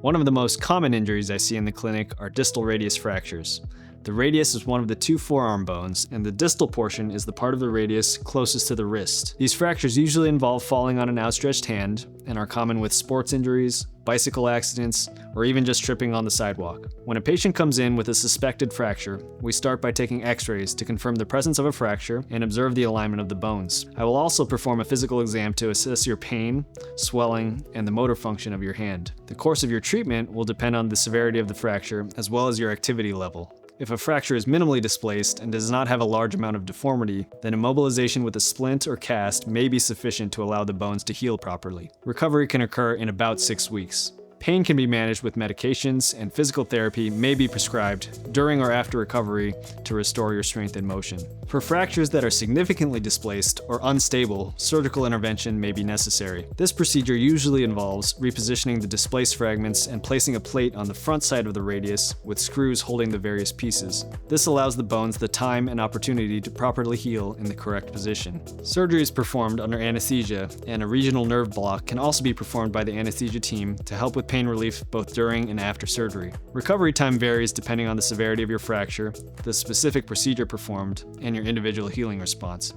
One of the most common injuries I see in the clinic are distal radius fractures. The radius is one of the two forearm bones, and the distal portion is the part of the radius closest to the wrist. These fractures usually involve falling on an outstretched hand and are common with sports injuries, bicycle accidents, or even just tripping on the sidewalk. When a patient comes in with a suspected fracture, we start by taking x-rays to confirm the presence of a fracture and observe the alignment of the bones. I will also perform a physical exam to assess your pain, swelling, and the motor function of your hand. The course of your treatment will depend on the severity of the fracture as well as your activity level. If a fracture is minimally displaced and does not have a large amount of deformity, then immobilization with a splint or cast may be sufficient to allow the bones to heal properly. Recovery can occur in about 6 weeks. Pain can be managed with medications, and physical therapy may be prescribed during or after recovery to restore your strength and motion. For fractures that are significantly displaced or unstable, surgical intervention may be necessary. This procedure usually involves repositioning the displaced fragments and placing a plate on the front side of the radius with screws holding the various pieces. This allows the bones the time and opportunity to properly heal in the correct position. Surgery is performed under anesthesia, and a regional nerve block can also be performed by the anesthesia team to help with pain relief both during and after surgery. Recovery time varies depending on the severity of your fracture, the specific procedure performed, and your individual healing response.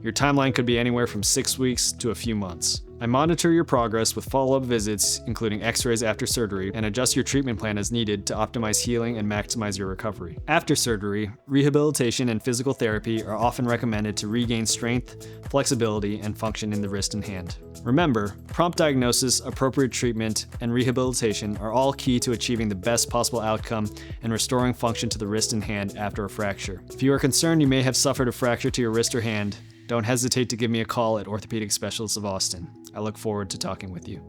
Your timeline could be anywhere from 6 weeks to a few months. I monitor your progress with follow-up visits, including x-rays after surgery, and adjust your treatment plan as needed to optimize healing and maximize your recovery. After surgery, rehabilitation and physical therapy are often recommended to regain strength, flexibility, and function in the wrist and hand. Remember, prompt diagnosis, appropriate treatment, and rehabilitation are all key to achieving the best possible outcome and restoring function to the wrist and hand after a fracture. If you are concerned you may have suffered a fracture to your wrist or hand, don't hesitate to give me a call at Orthopedic Specialists of Austin. I look forward to talking with you.